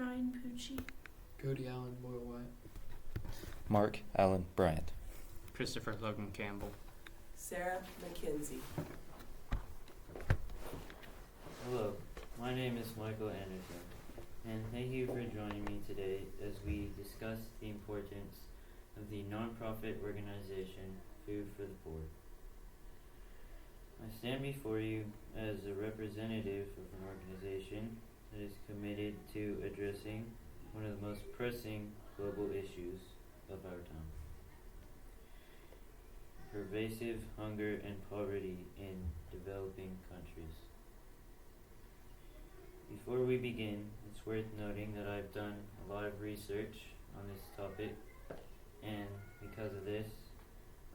Ryan Pucci. Cody Allen Boyle White. Mark Allen Bryant. Christopher Logan Campbell. Sarah McKenzie. Hello, my name is Michael Anderson, and thank you for joining me today as we discuss the importance of the nonprofit organization Food for the Poor. I stand before you as a representative of an organization that is committed to addressing one of the most pressing global issues of our time: pervasive hunger and poverty in developing countries. Before we begin, it's worth noting that I've done a lot of research on this topic, and because of this,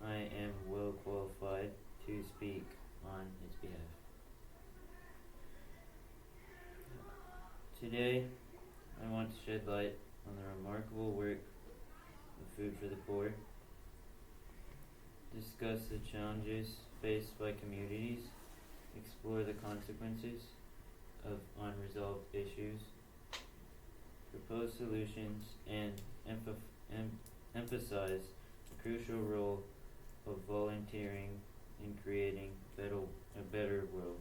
I am well qualified to speak on its behalf. Today, I want to shed light on the remarkable work of Food for the Poor, discuss the challenges faced by communities, explore the consequences of unresolved issues, propose solutions, and emphasize the crucial role of volunteering in creating a better world.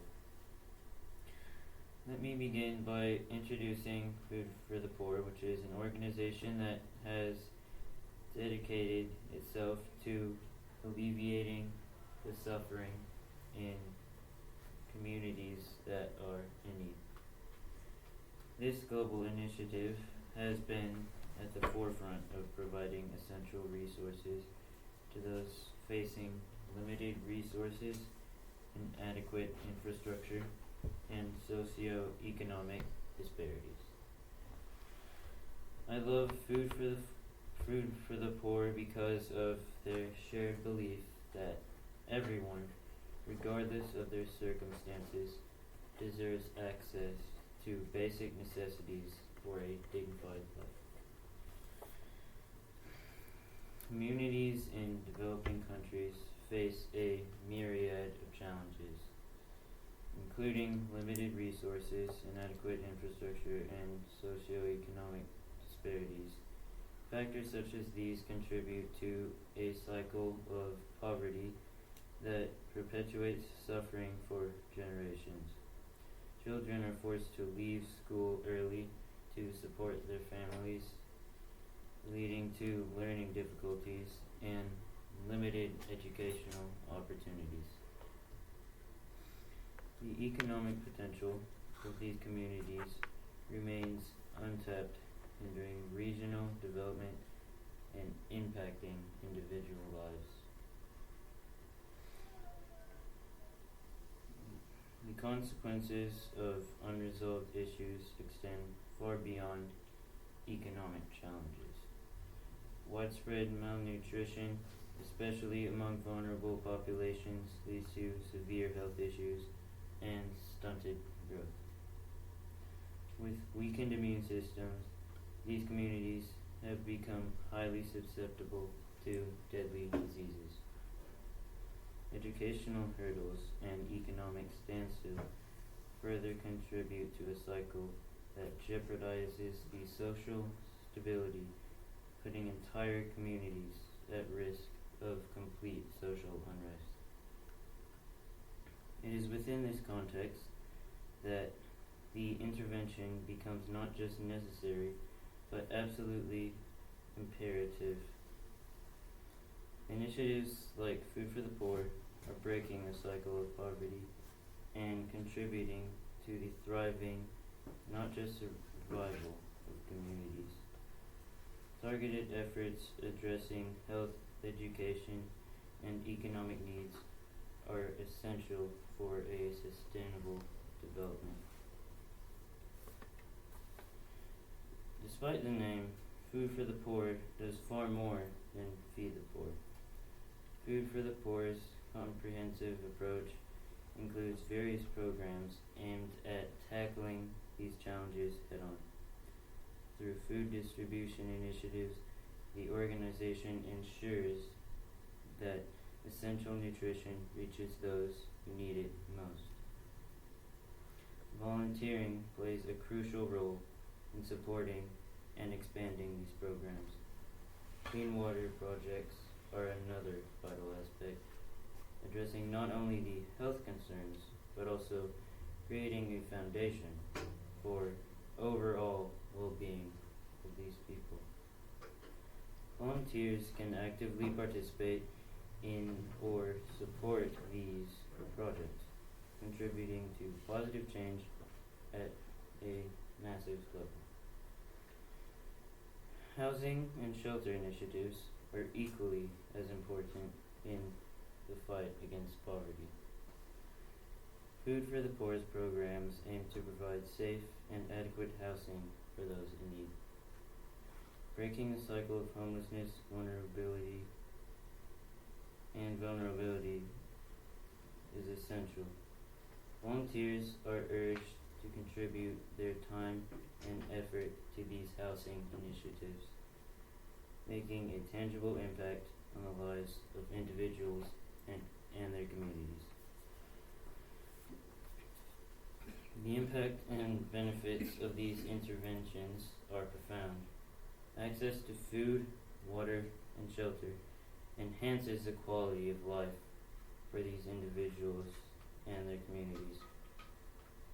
Let me begin by introducing Food for the Poor, which is an organization that has dedicated itself to alleviating the suffering in communities that are in need. This global initiative has been at the forefront of providing essential resources to those facing limited resources, inadequate infrastructure, and socio-economic disparities. I love Food for the Poor because of their shared belief that everyone, regardless of their circumstances, deserves access to basic necessities for a dignified life. Communities in developing countries face a myriad of challenges, including limited resources, inadequate infrastructure, and socioeconomic disparities. Factors such as these contribute to a cycle of poverty that perpetuates suffering for generations. Children are forced to leave school early to support their families, leading to learning difficulties and limited educational opportunities. The economic potential of these communities remains untapped, hindering regional development and impacting individual lives. The consequences of unresolved issues extend far beyond economic challenges. Widespread malnutrition, especially among vulnerable populations, leads to severe health issues and stunted growth. With weakened immune systems, these communities have become highly susceptible to deadly diseases. Educational hurdles and economic standstill further contribute to a cycle that jeopardizes the social stability, putting entire communities at risk of complete social unrest. It is within this context that the intervention becomes not just necessary, but absolutely imperative. Initiatives like Food for the Poor are breaking the cycle of poverty and contributing to the thriving, not just survival, of communities. Targeted efforts addressing health, education, and economic needs are essential for a sustainable development. Despite the name, Food for the Poor does far more than feed the poor. Food for the Poor's comprehensive approach includes various programs aimed at tackling these challenges head-on. Through food distribution initiatives, the organization ensures that essential nutrition reaches those who need it most. Volunteering plays a crucial role in supporting and expanding these programs. Clean water projects are another vital aspect, addressing not only the health concerns, but also creating a foundation for overall well-being of these people. Volunteers can actively participate in or support these projects, contributing to positive change at a massive level. Housing and shelter initiatives are equally as important in the fight against poverty. Food for the Poor's programs aim to provide safe and adequate housing for those in need. Breaking the cycle of homelessness, vulnerability is essential. Volunteers are urged to contribute their time and effort to these housing initiatives, making a tangible impact on the lives of individuals and their communities. The impact and benefits of these interventions are profound. Access to food, water, and shelter enhances the quality of life for these individuals and their communities.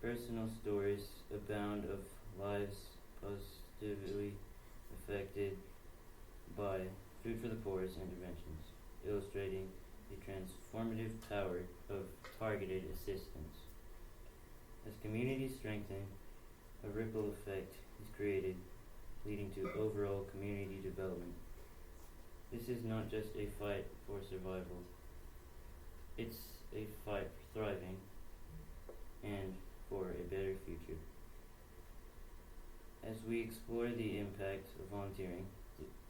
Personal stories abound of lives positively affected by Food for the Poor's interventions, illustrating the transformative power of targeted assistance. As communities strengthen, a ripple effect is created, leading to overall community development. This is not just a fight for survival, it's a fight for thriving and for a better future. As we explore the impact of volunteering,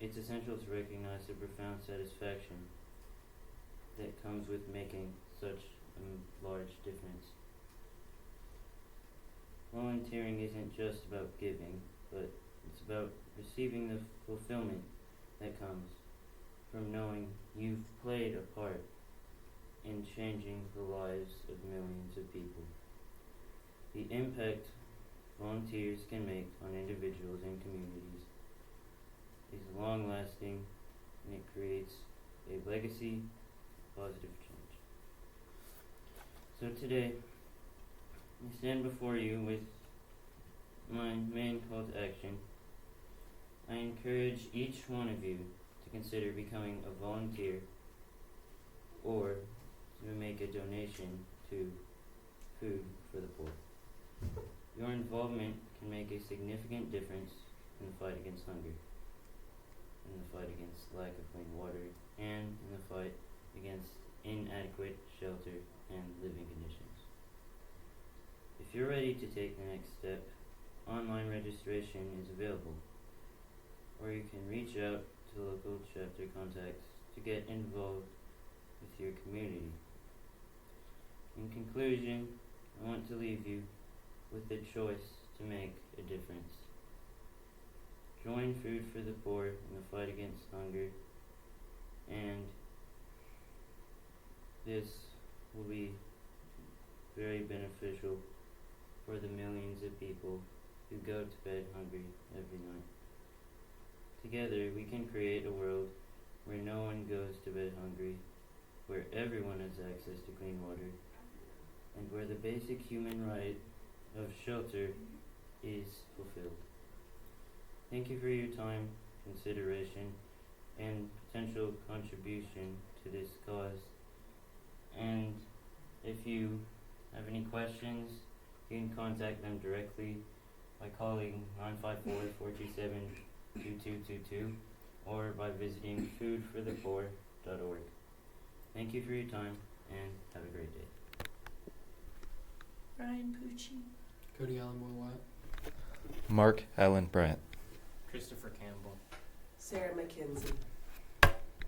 it's essential to recognize the profound satisfaction that comes with making such a large difference. Volunteering isn't just about giving, but it's about receiving the fulfillment that comes from knowing you've played a part in changing the lives of millions of people. The impact volunteers can make on individuals and communities is long-lasting, and it creates a legacy of positive change. So today, I stand before you with my main call to action. I encourage each one of you to consider becoming a volunteer or to make a donation to Food for the Poor. Your involvement can make a significant difference in the fight against hunger, in the fight against lack of clean water, and in the fight against inadequate shelter and living conditions. If you're ready to take the next step, online registration is available, or you can reach out to local chapter contacts to get involved with your community. In conclusion, I want to leave you with the choice to make a difference. Join Food for the Poor in the fight against hunger, and this will be very beneficial for the millions of people who go to bed hungry every night. Together, we can create a world where no one goes to bed hungry, where everyone has access to clean water, and where the basic human right of shelter is fulfilled. Thank you for your time, consideration, and potential contribution to this cause. And if you have any questions, you can contact them directly by calling 954-427-2222 or by visiting foodforthepoor.org. Thank you for your time and have a great day. Ryan Pucci. Cody Allen Moore Wyatt. Mark Allen Bryant. Christopher Campbell. Sarah McKenzie.